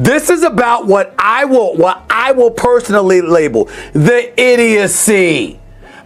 This is about what I will personally label the idiocy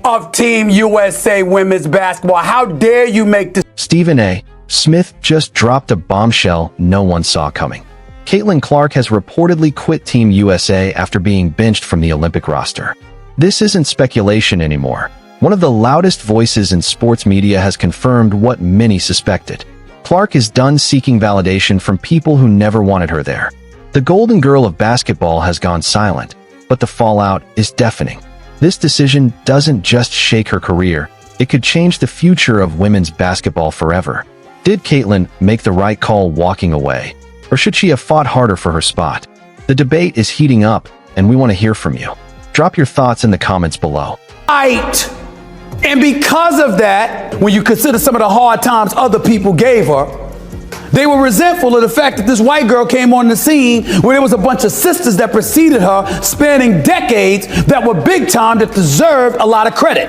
of Team USA women's basketball. How dare you make this? Stephen A. Smith just dropped a bombshell no one saw coming. Caitlin Clark has reportedly quit Team USA after being benched from the Olympic roster. This isn't speculation anymore. One of the loudest voices in sports media has confirmed what many suspected. Clark is done seeking validation from people who never wanted her there. The golden girl of basketball has gone silent, but the fallout is deafening. This decision doesn't just shake her career, it could change the future of women's basketball forever. Did Caitlin make the right call walking away? Or should she have fought harder for her spot? The debate is heating up, and we want to hear from you. Drop your thoughts in the comments below. Right. And because of that, when you consider some of the hard times other people gave her, they were resentful of the fact that this white girl came on the scene where there was a bunch of sisters that preceded her, spanning decades, that were big time, that deserved a lot of credit.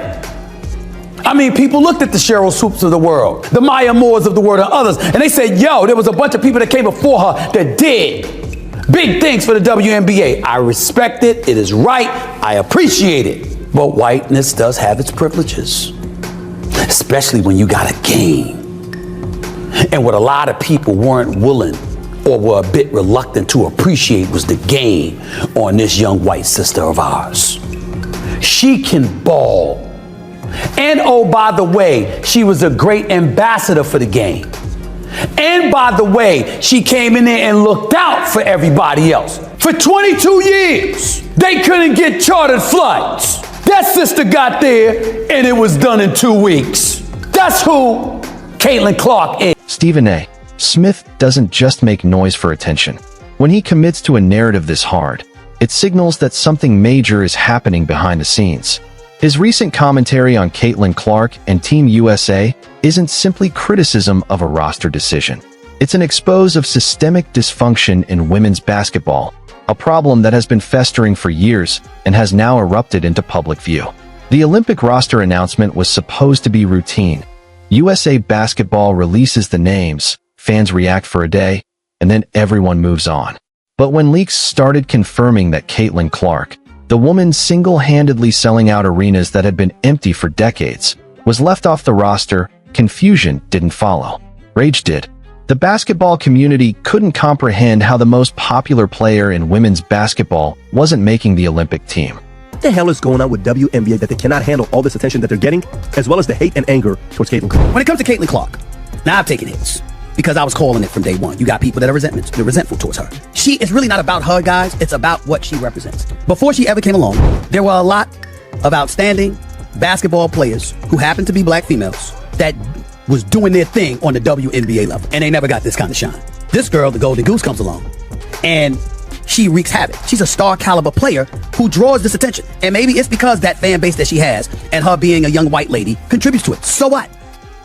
I mean, people looked at the Cheryl Swoops of the world, the Maya Moores of the world, and others, and they said, yo, there was a bunch of people that came before her that did big things for the WNBA. I respect it. It is right. I appreciate it. But whiteness does have its privileges, especially when you got a game. And what a lot of people weren't willing or were a bit reluctant to appreciate was the game on this young white sister of ours. She can ball. And oh, by the way, she was a great ambassador for the game. And by the way, she came in there and looked out for everybody else. For 22 years, they couldn't get chartered flights. That sister got there, and it was done in 2 weeks. That's who Caitlin Clark is. Stephen A. Smith doesn't just make noise for attention. When he commits to a narrative this hard, it signals that something major is happening behind the scenes. His recent commentary on Caitlin Clark and Team USA isn't simply criticism of a roster decision. It's an expose of systemic dysfunction in women's basketball, a problem that has been festering for years and has now erupted into public view. The Olympic roster announcement was supposed to be routine. USA Basketball releases the names, fans react for a day, and then everyone moves on. But when leaks started confirming that Caitlin Clark, the woman single-handedly selling out arenas that had been empty for decades, was left off the roster, confusion didn't follow. Rage did. The basketball community couldn't comprehend how the most popular player in women's basketball wasn't making the Olympic team. What the hell is going on with WNBA that they cannot handle all this attention that they're getting, as well as the hate and anger towards Caitlin Clark? When it comes to Caitlin Clark, now I've taken hits because I was calling it from day one. You got people that are resentful towards her. It's really not about her, guys. It's about what she represents. Before she ever came along, there were a lot of outstanding basketball players who happened to be black females that was doing their thing on the WNBA level, and they never got this kind of shine. This girl, the Golden Goose, comes along, and she wreaks havoc. She's a star caliber player who draws this attention. And maybe it's because that fan base that she has and her being a young white lady contributes to it. So what?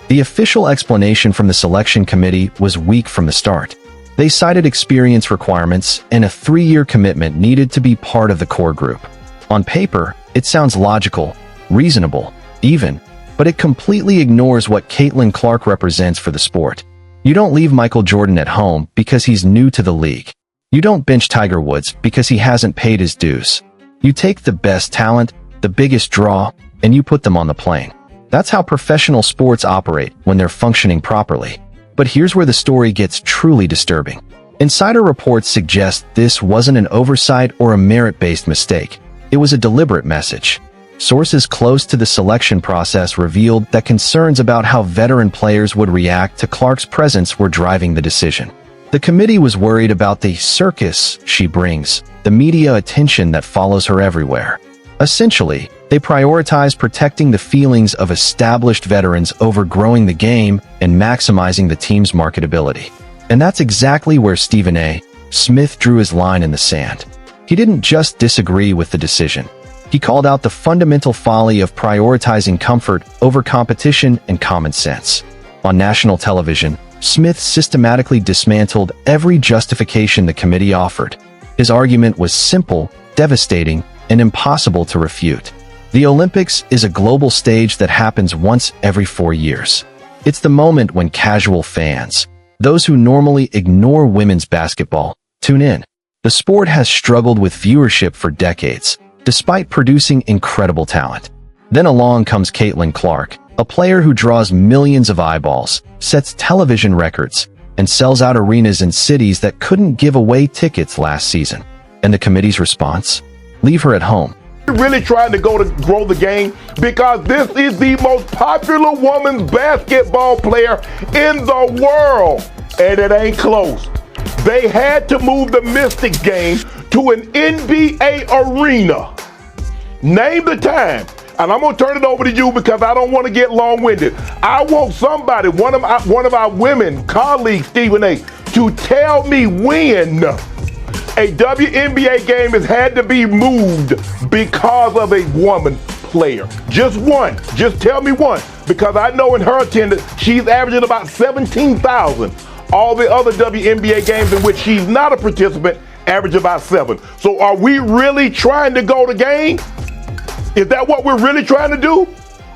The official explanation from the selection committee was weak from the start. They cited experience requirements and a 3-year commitment needed to be part of the core group. On paper, it sounds logical, reasonable, even, but it completely ignores what Caitlin Clark represents for the sport. You don't leave Michael Jordan at home because he's new to the league. You don't bench Tiger Woods because he hasn't paid his dues. You take the best talent, the biggest draw, and you put them on the plane. That's how professional sports operate when they're functioning properly. But here's where the story gets truly disturbing. Insider reports suggest this wasn't an oversight or a merit-based mistake. It was a deliberate message. Sources close to the selection process revealed that concerns about how veteran players would react to Clark's presence were driving the decision. The committee was worried about the circus she brings, the media attention that follows her everywhere. Essentially, they prioritize protecting the feelings of established veterans over growing the game and maximizing the team's marketability. And that's exactly where Stephen A. Smith drew his line in the sand. He didn't just disagree with the decision. He called out the fundamental folly of prioritizing comfort over competition and common sense. On national television, Smith systematically dismantled every justification the committee offered. His argument was simple, devastating, and impossible to refute. The Olympics is a global stage that happens once every 4 years. It's the moment when casual fans, those who normally ignore women's basketball, tune in. the sport has struggled with viewership for decades, despite producing incredible talent. Then along comes Caitlin Clark, a player who draws millions of eyeballs, sets television records, and sells out arenas in cities that couldn't give away tickets last season. And the committee's response? Leave her at home. We're really trying to grow the game because this is the most popular women's basketball player in the world, and it ain't close. They had to move the Mystics game to an NBA arena. Name the time. And I'm going to turn it over to you because I don't want to get long-winded. I want somebody, one of our women colleagues, Stephen A., to tell me when a WNBA game has had to be moved because of a woman player. Just one. Just tell me one. Because I know in her attendance, she's averaging about 17,000. All the other WNBA games in which she's not a participant average about 7. So are we really trying to go the game? Is that what we're really trying to do?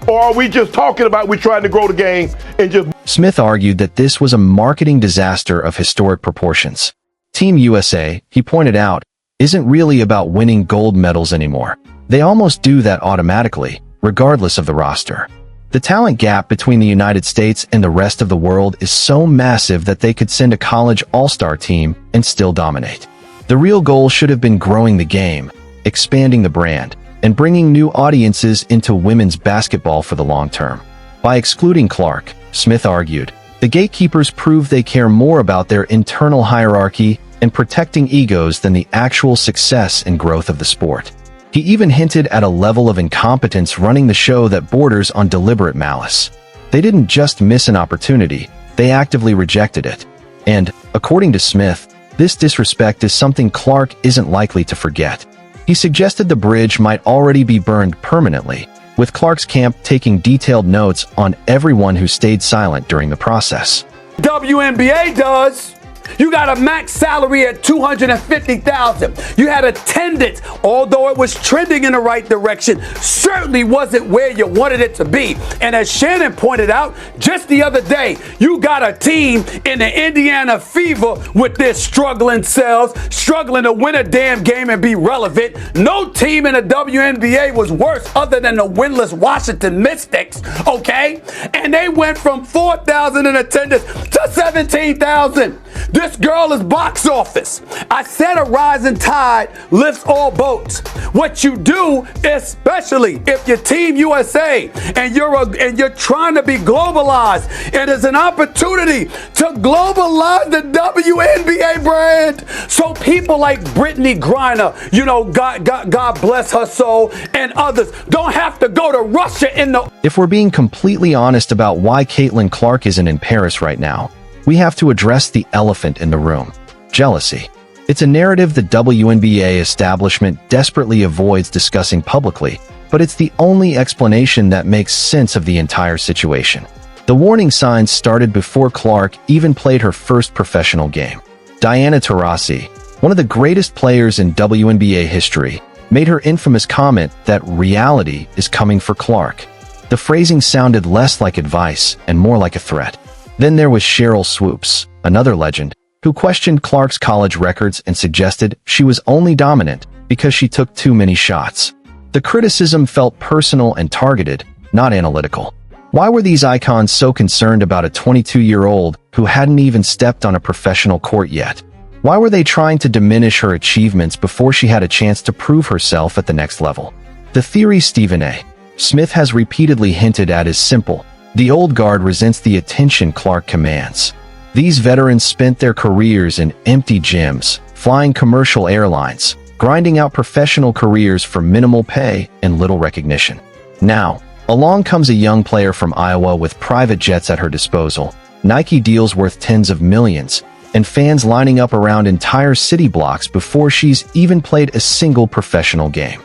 Or are we just talking about we're trying to grow the game and just... Smith argued that this was a marketing disaster of historic proportions. Team USA, he pointed out, isn't really about winning gold medals anymore. They almost do that automatically, regardless of the roster. The talent gap between the United States and the rest of the world is so massive that they could send a college all-star team and still dominate. The real goal should have been growing the game, expanding the brand, and bringing new audiences into women's basketball for the long term. By excluding Clark, Smith argued, the gatekeepers prove they care more about their internal hierarchy and protecting egos than the actual success and growth of the sport. He even hinted at a level of incompetence running the show that borders on deliberate malice. They didn't just miss an opportunity, they actively rejected it. And, according to Smith, this disrespect is something Clark isn't likely to forget. He suggested the bridge might already be burned permanently, with Clark's camp taking detailed notes on everyone who stayed silent during the process. WNBA does. You got a max salary at $250,000. You had attendance, although it was trending in the right direction, certainly wasn't where you wanted it to be. And as Shannon pointed out just the other day, you got a team in the Indiana Fever with their struggling selves, struggling to win a damn game and be relevant. No team in the WNBA was worse other than the winless Washington Mystics, okay? And they went from 4,000 in attendance to 17,000. This girl is box office. I said a rising tide lifts all boats. What you do, especially if you're Team USA and you're trying to be globalized, it is an opportunity to globalize the WNBA brand. So people like Brittany Griner, you know, God bless her soul, and others don't have to go to Russia in the... If we're being completely honest about why Caitlin Clark isn't in Paris right now, we have to address the elephant in the room: jealousy. It's a narrative the WNBA establishment desperately avoids discussing publicly, but it's the only explanation that makes sense of the entire situation. The warning signs started before Clark even played her first professional game. Diana Taurasi, one of the greatest players in WNBA history, made her infamous comment that reality is coming for Clark. The phrasing sounded less like advice and more like a threat. Then there was Cheryl Swoops, another legend, who questioned Clark's college records and suggested she was only dominant because she took too many shots. The criticism felt personal and targeted, not analytical. Why were these icons so concerned about a 22-year-old who hadn't even stepped on a professional court yet? Why were they trying to diminish her achievements before she had a chance to prove herself at the next level? The theory Stephen A. Smith has repeatedly hinted at is simple. The old guard resents the attention Clark commands. These veterans spent their careers in empty gyms, flying commercial airlines, grinding out professional careers for minimal pay and little recognition. Now, along comes a young player from Iowa with private jets at her disposal, Nike deals worth tens of millions, and fans lining up around entire city blocks before she's even played a single professional game.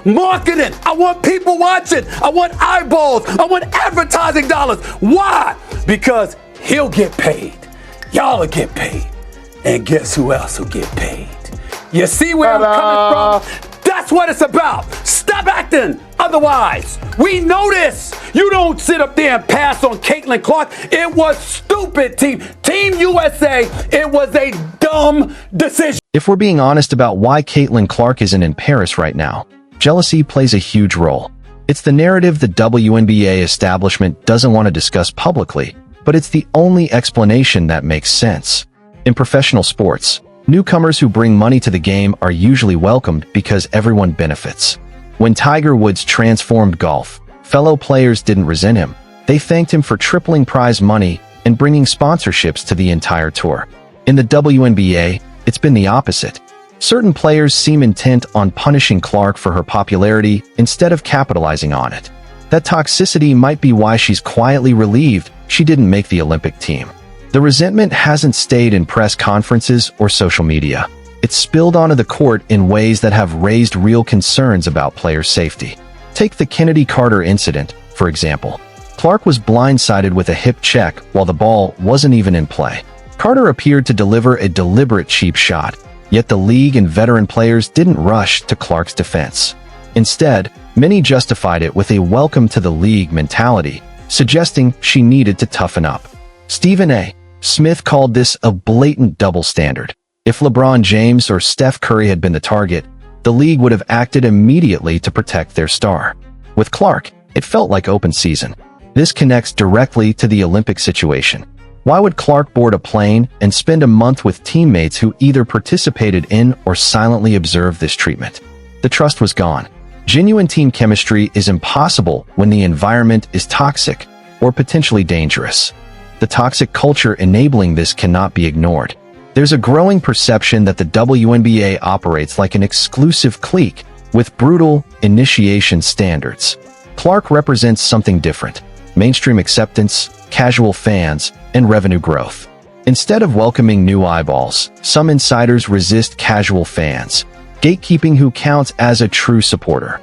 Marketing. I want people watching. I want eyeballs. I want advertising dollars. Why? Because he'll get paid. Y'all will get paid. And guess who else will get paid? You see where I'm coming from? That's what it's about. Stop acting. Otherwise, we know this. You don't sit up there and pass on Caitlin Clark. It was stupid, Team USA. It was a dumb decision. If we're being honest about why Caitlin Clark isn't in Paris right now, jealousy plays a huge role. It's the narrative the WNBA establishment doesn't want to discuss publicly, but it's the only explanation that makes sense. In professional sports, newcomers who bring money to the game are usually welcomed because everyone benefits. When Tiger Woods transformed golf, fellow players didn't resent him. They thanked him for tripling prize money and bringing sponsorships to the entire tour. In the WNBA, it's been the opposite. Certain players seem intent on punishing Clark for her popularity instead of capitalizing on it. That toxicity might be why she's quietly relieved she didn't make the Olympic team. The resentment hasn't stayed in press conferences or social media. It's spilled onto the court in ways that have raised real concerns about player safety. Take the Kennedy Carter incident, for example. Clark was blindsided with a hip check while the ball wasn't even in play. Carter appeared to deliver a deliberate cheap shot, yet the league and veteran players didn't rush to Clark's defense. Instead, many justified it with a welcome to the league mentality, suggesting she needed to toughen up. Stephen A. Smith called this a blatant double standard. If LeBron James or Steph Curry had been the target, the league would have acted immediately to protect their star. With Clark, it felt like open season. This connects directly to the Olympic situation. Why would Clark board a plane and spend a month with teammates who either participated in or silently observed this treatment? The trust was gone. Genuine team chemistry is impossible when the environment is toxic or potentially dangerous. The toxic culture enabling this cannot be ignored. There's a growing perception that the WNBA operates like an exclusive clique with brutal initiation standards. Clark represents something different: mainstream acceptance, casual fans, and revenue growth. Instead of welcoming new eyeballs, some insiders resist casual fans, gatekeeping who counts as a true supporter.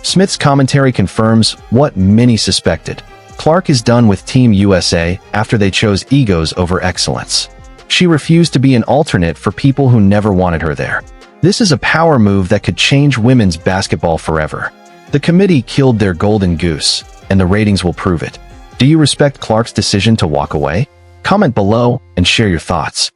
Smith's commentary confirms what many suspected. Clark is done with Team USA after they chose egos over excellence. She refused to be an alternate for people who never wanted her there. This is a power move that could change women's basketball forever. The committee killed their golden goose, and the ratings will prove it. Do you respect Clark's decision to walk away? Comment below and share your thoughts.